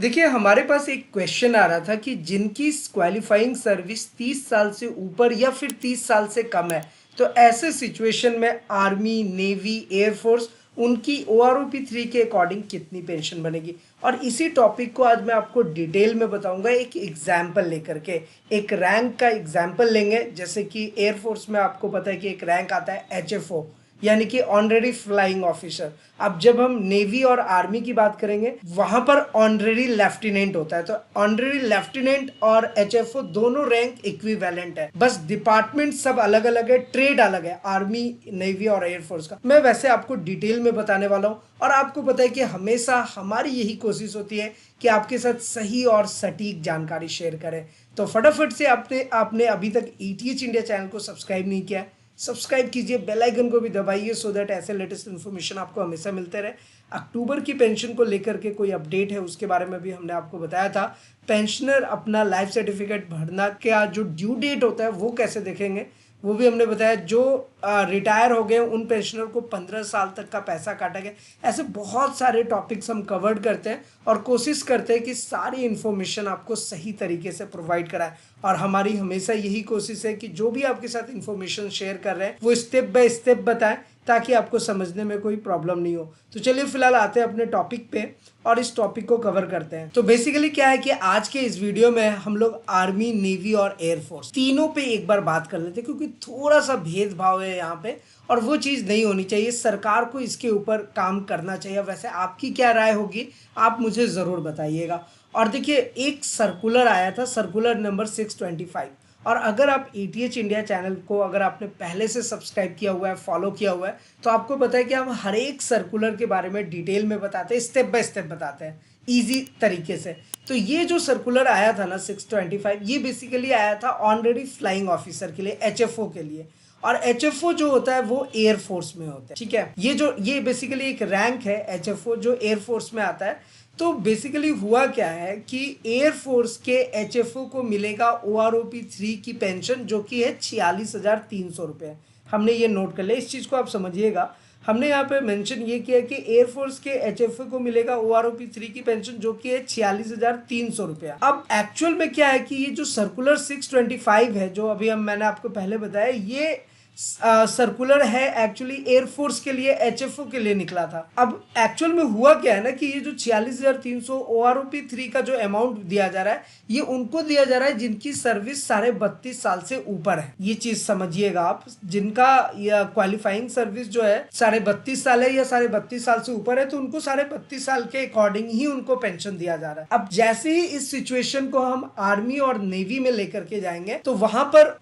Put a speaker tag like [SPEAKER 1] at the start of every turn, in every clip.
[SPEAKER 1] देखिए, हमारे पास एक क्वेश्चन आ रहा था कि जिनकी क्वालिफाइंग सर्विस 30 साल से ऊपर या फिर 30 साल से कम है, तो ऐसे सिचुएशन में आर्मी, नेवी, एयरफोर्स उनकी OROP 3 के अकॉर्डिंग कितनी पेंशन बनेगी। और इसी टॉपिक को आज मैं आपको डिटेल में बताऊंगा एक एग्जाम्पल लेकर के। एक रैंक का एग्जाम्पल लेंगे, जैसे कि एयरफोर्स में आपको पता है कि एक रैंक आता है HFO, यानी कि ऑनरेरी फ्लाइंग ऑफिसर। अब जब हम नेवी और आर्मी की बात करेंगे, वहां पर ऑनरेरी लेफ्टिनेंट होता है। तो ऑनरेरी लेफ्टिनेंट और HFO दोनों रैंक इक्विवेलेंट है, बस डिपार्टमेंट सब अलग अलग है, ट्रेड अलग है आर्मी, नेवी और एयरफोर्स का। मैं वैसे आपको डिटेल में बताने वाला हूं, और आपको पता है कि हमेशा हमारी यही कोशिश होती है कि आपके साथ सही और सटीक जानकारी शेयर करें। तो फटाफट से आपने आपने अभी तक ETH इंडिया चैनल को सब्सक्राइब नहीं किया है, सब्सक्राइब कीजिए, बेल आइकन को भी दबाइए, सो दैट ऐसे लेटेस्ट इन्फॉर्मेशन आपको हमेशा मिलते रहे। अक्टूबर की पेंशन को लेकर के कोई अपडेट है, उसके बारे में भी हमने आपको बताया था। पेंशनर अपना लाइफ सर्टिफिकेट भरना का जो ड्यू डेट होता है वो कैसे देखेंगे, वो भी हमने बताया। जो रिटायर हो गए उन पेंशनर को 15 साल तक का पैसा काटा गया। ऐसे बहुत सारे टॉपिक्स हम कवर्ड करते हैं और कोशिश करते हैं कि सारी इन्फॉर्मेशन आपको सही तरीके से प्रोवाइड कराएं। और हमारी हमेशा यही कोशिश है कि जो भी आपके साथ इन्फॉर्मेशन शेयर कर रहे हैं वो स्टेप बाय स्टेप बताएं, ताकि आपको समझने में कोई प्रॉब्लम नहीं हो। तो चलिए फिलहाल आते हैं अपने टॉपिक पे और इस टॉपिक को कवर करते हैं। तो बेसिकली क्या है कि आज के इस वीडियो में हम लोग आर्मी, नेवी और एयरफोर्स तीनों पे एक बार बात कर लेते हैं, क्योंकि थोड़ा सा भेदभाव है यहाँ पे और वो चीज़ नहीं होनी चाहिए। सरकार को इसके ऊपर काम करना चाहिए। वैसे आपकी क्या राय होगी, आप मुझे ज़रूर बताइएगा। और देखिए, एक सर्कुलर आया था, सर्कुलर नंबर 625। और अगर आप ETH इंडिया चैनल को अगर आपने पहले से सब्सक्राइब किया हुआ है, फॉलो किया हुआ है, तो आपको पता है कि हम हर एक सर्कुलर के बारे में डिटेल में बताते हैं, स्टेप बाय स्टेप बताते हैं इजी तरीके से। तो ये जो सर्कुलर आया था ना 625, ये बेसिकली आया था ऑनरेरी फ्लाइंग ऑफिसर के लिए, HFO के लिए। और HFO जो होता है वो एयरफोर्स में होता है, ठीक है। ये बेसिकली एक रैंक है HFO जो एयरफोर्स में आता है। तो बेसिकली हुआ क्या है कि एयरफोर्स के HFO को मिलेगा OROP 3 की पेंशन, जो कि है 46,300 रुपये। हमने ये नोट कर लिया, इस चीज़ को आप समझिएगा। हमने यहाँ पे मेंशन ये किया कि एयरफोर्स के HFO को मिलेगा OROP 3 की पेंशन, जो कि है 46,300 रुपया। अब एक्चुअल में क्या है कि ये जो सर्कुलर 625 है, जो अभी मैंने आपको पहले बताया, ये सर्कुलर है एक्चुअली एयरफोर्स के लिए, HFO के लिए निकला था। अब एक्चुअल में हुआ क्या है ना कि ये जो 46,300 OROP 3 का जो अमाउंट दिया जा रहा है, ये उनको दिया जा रहा है जिनकी सर्विस 32.5 साल से ऊपर है। ये चीज समझिएगा आप, जिनका क्वालिफाइंग सर्विस जो है 32.5 साल है या 32.5 साल से ऊपर है, तो उनको 32.5 साल के अकॉर्डिंग ही उनको पेंशन दिया जा रहा है। अब जैसे ही इस सिचुएशन को हम आर्मी और नेवी में लेकर के जाएंगे, तो वहां पर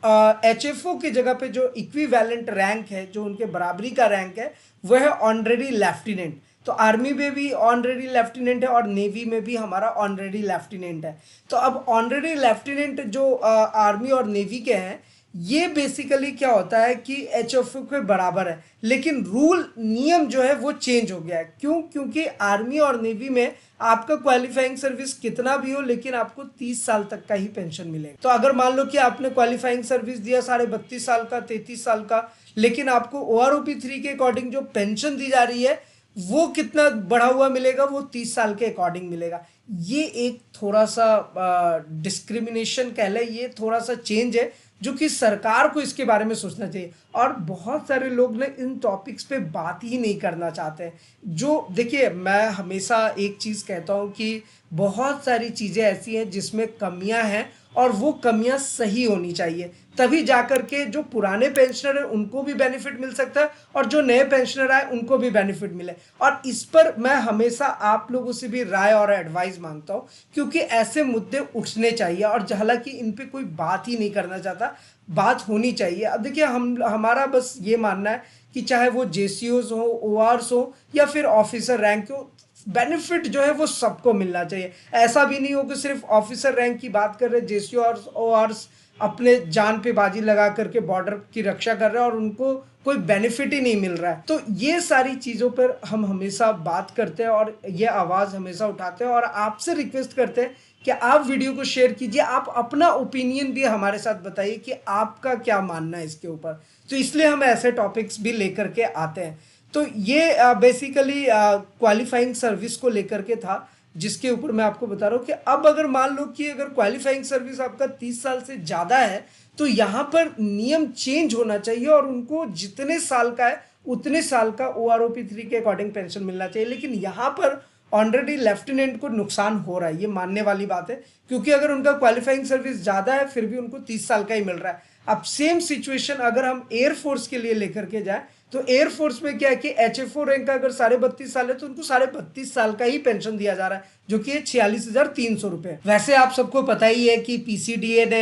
[SPEAKER 1] HFO की जगह पे जो इक्विवेलेंट रैंक है, जो उनके बराबरी का रैंक है, वह है ऑनरेरी लेफ्टिनेंट। तो आर्मी में भी ऑनरेरी लेफ्टिनेंट है और नेवी में भी हमारा ऑनरेरी लेफ्टिनेंट है। तो अब ऑनरेरी लेफ्टिनेंट जो आर्मी और नेवी के हैं, ये बेसिकली क्या होता है कि HFO के बराबर है, लेकिन रूल नियम जो है वो चेंज हो गया है। क्यों? क्योंकि आर्मी और नेवी में आपका क्वालिफाइंग सर्विस कितना भी हो, लेकिन आपको 30 साल तक का ही पेंशन मिलेगा। तो अगर मान लो कि आपने क्वालिफाइंग सर्विस दिया 32.5 साल का, 33 साल का, लेकिन आपको OROP 3 के अकॉर्डिंग जो पेंशन दी जा रही है वो कितना बढ़ा हुआ मिलेगा, वो 30 साल के अकॉर्डिंग मिलेगा। ये एक थोड़ा सा डिस्क्रिमिनेशन कह ले, ये थोड़ा सा चेंज है, जो कि सरकार को इसके बारे में सोचना चाहिए। और बहुत सारे लोग ना इन टॉपिक्स पे बात ही नहीं करना चाहते। जो देखिए, मैं हमेशा एक चीज़ कहता हूँ कि बहुत सारी चीज़ें ऐसी हैं जिसमें कमियां हैं, और वो कमियां सही होनी चाहिए, तभी जाकर के जो पुराने पेंशनर है उनको भी बेनिफिट मिल सकता है और जो नए पेंशनर आए उनको भी बेनिफिट मिले। और इस पर मैं हमेशा आप लोगों से भी राय और एडवाइस मांगता हूँ, क्योंकि ऐसे मुद्दे उठने चाहिए। और हालांकि इन पे कोई बात ही नहीं करना चाहता, बात होनी चाहिए। अब देखिए, हमारा बस ये मानना है कि चाहे वो JCOs हो, ORs हो या फिर ऑफिसर रैंक हो, बेनिफिट जो है वो सबको मिलना चाहिए। ऐसा भी नहीं हो कि सिर्फ ऑफिसर रैंक की बात कर रहे, JCO और ORs अपने जान पे बाजी लगा करके बॉर्डर की रक्षा कर रहे हैं और उनको कोई बेनिफिट ही नहीं मिल रहा है। तो ये सारी चीज़ों पर हम हमेशा बात करते हैं और ये आवाज़ हमेशा उठाते हैं, और आपसे रिक्वेस्ट करते हैं कि आप वीडियो को शेयर कीजिए, आप अपना ओपिनियन भी हमारे साथ बताइए कि आपका क्या मानना है इसके ऊपर। तो इसलिए हम ऐसे टॉपिक्स भी लेकर के आते हैं। तो ये बेसिकली क्वालिफाइंग सर्विस को लेकर के था। जिसके ऊपर मैं आपको बता रहा हूँ कि अब अगर मान लो कि अगर क्वालिफाइंग सर्विस आपका 30 साल से ज़्यादा है तो यहाँ पर नियम चेंज होना चाहिए और उनको जितने साल का है उतने साल का OROP 3 के अकॉर्डिंग पेंशन मिलना चाहिए। लेकिन यहाँ पर ऑलरेडी लेफ्टिनेंट को नुकसान हो रहा है, ये मानने वाली बात है, क्योंकि अगर उनका क्वालिफाइंग सर्विस ज़्यादा है फिर भी उनको 30 साल का ही मिल रहा है। अब सेम सिचुएशन अगर हम एयरफोर्स के लिए लेकर के जाए तो एयरफोर्स में क्या है कि HFO रैंक का अगर 32.5 साल है तो उनको 32.5 साल का ही पेंशन दिया जा रहा है, जो कि 46,300 रुपये। वैसे आप सबको पता ही है कि PCDA ने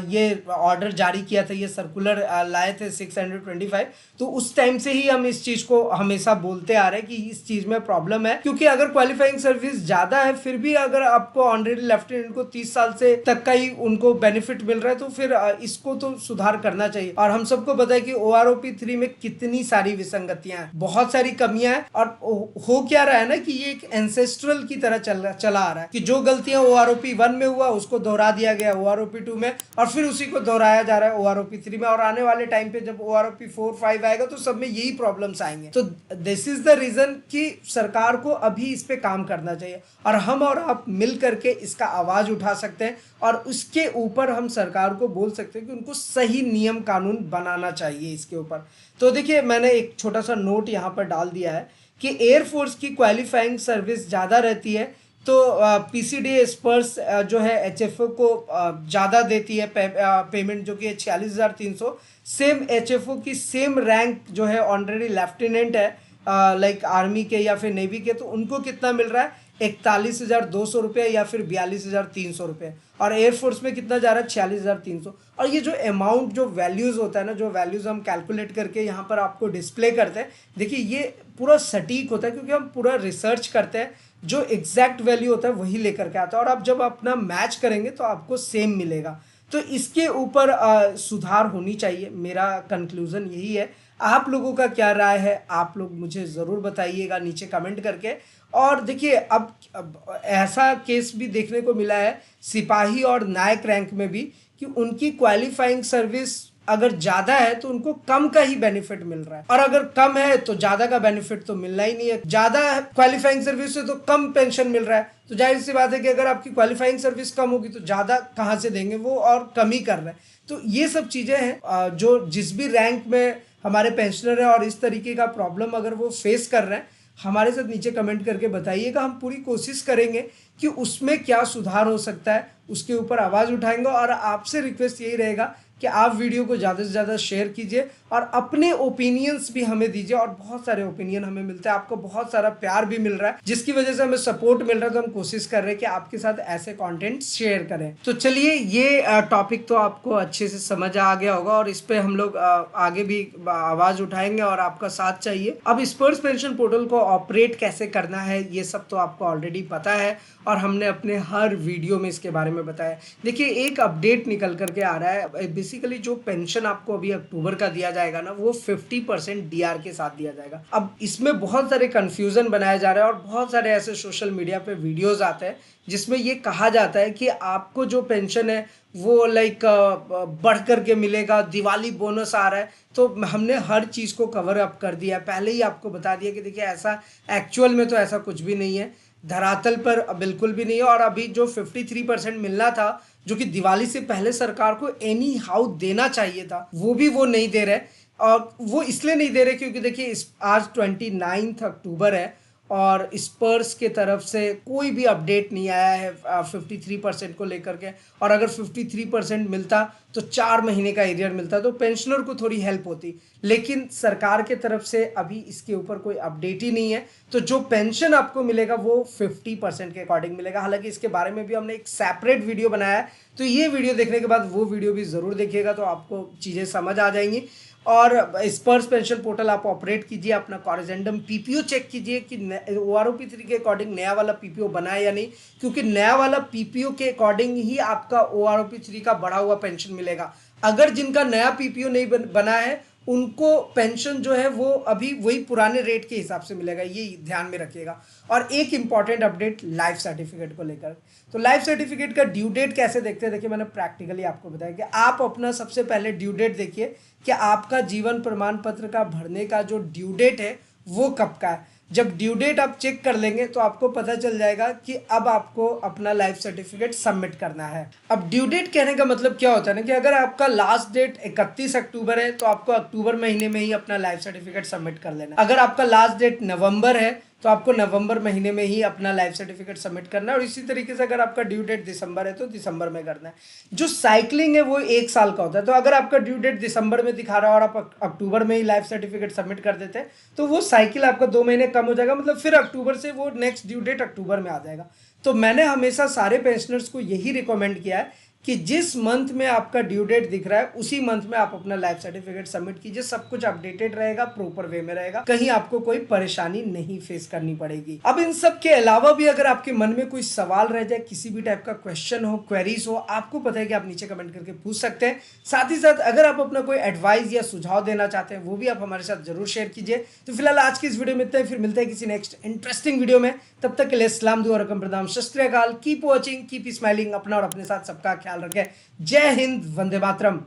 [SPEAKER 1] ये ऑर्डर जारी किया था, ये सर्कुलर लाए थे 625, तो उस टाइम से ही हम इस चीज को हमेशा बोलते आ रहे हैं कि इस चीज में प्रॉब्लम है, क्योंकि अगर क्वालिफाइंग सर्विस ज्यादा है फिर भी अगर आपको ऑनरेडी लेफ्टिनेंट को 30 साल से तक का ही उनको बेनिफिट मिल रहा है तो फिर इसको तो सुधार करना चाहिए। और हम सबको पता है कि OROP 3 में कितनी सारी विसंगतियां हैं, बहुत सारी कमियां हैं, और हो क्या रहा है ना कि ये एक एंसेस्ट्रल की तरह चला आ रहा है कि जो गलतियां OROP 1 में हुआ उसको दोहरा दिया गया OROP 2 में, और फिर उसी को दोहराया जा रहा है OROP 3 में, और आने वाले टाइम पे जब OROP 4-5 आएगा तो सब में यही प्रॉब्लम्स आएंगे। तो दिस इज द रीजन कि सरकार को अभी इस पे काम करना चाहिए, और हम और आप मिल करके इसका आवाज उठा सकते हैं और उसके ऊपर हम सरकार को बोल सकते हैं कि उनको सही नियम कानून बनाना चाहिए इसके ऊपर। तो देखिए मैंने एक छोटा सा नोट यहाँ पर डाल दिया है कि एयरफोर्स की क्वालिफाइंग सर्विस ज़्यादा रहती है तो PCDA स्पर्स जो है HFO को ज़्यादा देती है पेमेंट, जो कि है 46,300। सेम HFO की सेम रैंक जो है ऑनरेडी लेफ्टिनेंट है लाइक आर्मी के या फिर नेवी के, तो उनको कितना मिल रहा है 41,200 रुपये या फिर 42,300 रुपये, और एयरफोर्स में कितना जा रहा है 46,300। और ये जो अमाउंट जो वैल्यूज़ होता है ना, जो वैल्यूज़ हम कैलकुलेट करके यहाँ पर आपको डिस्प्ले करते हैं, देखिए ये पूरा सटीक होता है क्योंकि हम पूरा रिसर्च करते हैं, जो एग्जैक्ट वैल्यू होता है वही लेकर के आता है, और आप जब अपना मैच करेंगे तो आपको सेम मिलेगा। तो इसके ऊपर सुधार होनी चाहिए, मेरा कंक्लूजन यही है। आप लोगों का क्या राय है आप लोग मुझे ज़रूर बताइएगा नीचे कमेंट करके। और देखिए अब ऐसा केस भी देखने को मिला है सिपाही और नायक रैंक में भी कि उनकी क्वालिफाइंग सर्विस अगर ज़्यादा है तो उनको कम का ही बेनिफिट मिल रहा है, और अगर कम है तो ज़्यादा का बेनिफिट तो मिलना ही नहीं है। ज़्यादा क्वालिफाइंग सर्विस से तो कम पेंशन मिल रहा है, तो जाहिर सी बात है कि अगर आपकी क्वालिफाइंग सर्विस कम होगी तो ज़्यादा कहाँ से देंगे, वो और कम ही कर रहे हैं। तो ये सब चीज़ें हैं जो जिस भी रैंक में हमारे पेंशनर हैं और इस तरीके का प्रॉब्लम अगर वो फेस कर रहे हैं, हमारे साथ नीचे कमेंट करके बताइएगा। हम पूरी कोशिश करेंगे कि उसमें क्या सुधार हो सकता है उसके ऊपर आवाज़ उठाएंगे, और आपसे रिक्वेस्ट यही रहेगा कि आप वीडियो को ज़्यादा से ज़्यादा शेयर कीजिए और अपने ओपिनियंस भी हमें दीजिए। और बहुत सारे ओपिनियन हमें मिलते हैं, आपको बहुत सारा प्यार भी मिल रहा है जिसकी वजह से हमें सपोर्ट मिल रहा है, तो हम कोशिश कर रहे हैं कि आपके साथ ऐसे कंटेंट शेयर करें। तो चलिए ये टॉपिक तो आपको अच्छे से समझ आ गया होगा और इस पर हम लोग आगे भी आवाज़ उठाएंगे और आपका साथ चाहिए। अब स्पर्स पेंशन पोर्टल को ऑपरेट कैसे करना है ये सब तो आपको ऑलरेडी पता है और हमने अपने हर वीडियो में इसके बारे में बताया। देखिए एक अपडेट निकल करके आ रहा है, बेसिकली जो पेंशन आपको अभी अक्टूबर का दिया जाएगा ना, वो 50% DR के साथ दिया जाएगा। अब इसमें बहुत सारे कंफ्यूजन बनाया जा रहा है और बहुत सारे ऐसे सोशल मीडिया पे वीडियोस आते हैं जिसमें ये कहा जाता है कि आपको जो पेंशन है वो लाइक बढ़ करके मिलेगा, दिवाली बोनस आ रहा है। तो हमने हर चीज़ को कवर अप कर दिया, पहले ही आपको बता दिया कि देखिए ऐसा एक्चुअल में तो ऐसा कुछ भी नहीं है, धरातल पर बिल्कुल भी नहीं है। और अभी जो 53% मिलना था जो कि दिवाली से पहले सरकार को एनी हाउ देना चाहिए था, वो भी वो नहीं दे रहे। और वो इसलिए नहीं दे रहे क्योंकि देखिए आज 29 अक्टूबर है और स्पर्स के तरफ से कोई भी अपडेट नहीं आया है 53% को लेकर के। और अगर 53% मिलता तो 4 महीने का एरियर मिलता तो पेंशनर को थोड़ी हेल्प होती, लेकिन सरकार के तरफ से अभी इसके ऊपर कोई अपडेट ही नहीं है। तो जो पेंशन आपको मिलेगा वो 50% के अकॉर्डिंग मिलेगा। हालांकि इसके बारे में भी हमने एक सेपरेट वीडियो बनाया है, तो ये वीडियो देखने के बाद वो वीडियो भी ज़रूर देखिएगा तो आपको चीज़ें समझ आ जाएंगी। और स्पर्स पेंशन पोर्टल आप ऑपरेट कीजिए, अपना कॉरिजेंडम PPO चेक कीजिए कि OROP 3 के अकॉर्डिंग नया वाला PPO बना है या नहीं, क्योंकि नया वाला PPO के अकॉर्डिंग ही आपका OROP 3 का बढ़ा हुआ पेंशन मिलेगा। अगर जिनका नया PPO नहीं बना है उनको पेंशन जो है वो अभी वही पुराने रेट के हिसाब से मिलेगा, ये ध्यान में रखिएगा। और एक इंपॉर्टेंट अपडेट लाइफ सर्टिफिकेट को लेकर, तो लाइफ सर्टिफिकेट का ड्यू डेट कैसे देखते हैं, देखिए मैंने प्रैक्टिकली आपको बताया कि आप अपना सबसे पहले ड्यू डेट देखिए कि आपका जीवन प्रमाण पत्र का भरने का जो ड्यू डेट है वो कब का है। जब ड्यू डेट आप चेक कर लेंगे तो आपको पता चल जाएगा कि अब आपको अपना लाइफ सर्टिफिकेट सबमिट करना है। अब ड्यू डेट कहने का मतलब क्या होता है ना कि अगर आपका लास्ट डेट 31 अक्टूबर है तो आपको अक्टूबर महीने में ही अपना लाइफ सर्टिफिकेट सबमिट कर लेना है। अगर आपका लास्ट डेट नवंबर है तो आपको नवंबर महीने में ही अपना लाइफ सर्टिफिकेट सबमिट करना है। और इसी तरीके से अगर आपका ड्यू डेट दिसंबर है तो दिसंबर में करना है। जो साइकिलिंग है वो 1 साल का होता है। तो अगर आपका ड्यू डेट दिसंबर में दिखा रहा है और आप अक्टूबर में ही लाइफ सर्टिफिकेट सबमिट कर देते हैं तो वो साइकिल आपका 2 महीने कम हो जाएगा, मतलब फिर अक्टूबर से वो नेक्स्ट ड्यू डेट अक्टूबर में आ जाएगा। तो मैंने हमेशा सारे पेंशनर्स को यही रिकमेंड किया है कि जिस मंथ में आपका ड्यू डेट दिख रहा है उसी मंथ में आप अपना लाइफ सर्टिफिकेट सबमिट कीजिए। सब कुछ अपडेटेड रहेगा, प्रॉपर वे में रहेगा, कहीं आपको कोई परेशानी नहीं फेस करनी पड़ेगी। अब इन सब के अलावा भी अगर आपके मन में कोई सवाल रह जाए, किसी भी टाइप का क्वेश्चन हो, क्वेरीज हो, आपको पता है कि आप नीचे कमेंट करके पूछ सकते हैं। साथ ही साथ अगर आप अपना कोई एडवाइस या सुझाव देना चाहते हैं वो भी आप हमारे साथ जरूर शेयर कीजिए। तो फिलहाल आज की इस वीडियो में इतना ही, फिर मिलते हैं किसी नेक्स्ट इंटरेस्टिंग वीडियो में। तब तक के लिए सलाम दुआ रकम प्रदाम, सत श्री अकाल, कीप वॉचिंग, कीप स्माइलिंग, अपना और अपने साथ सबका ख्याल रखें। जय हिंद, वंदे मातरम।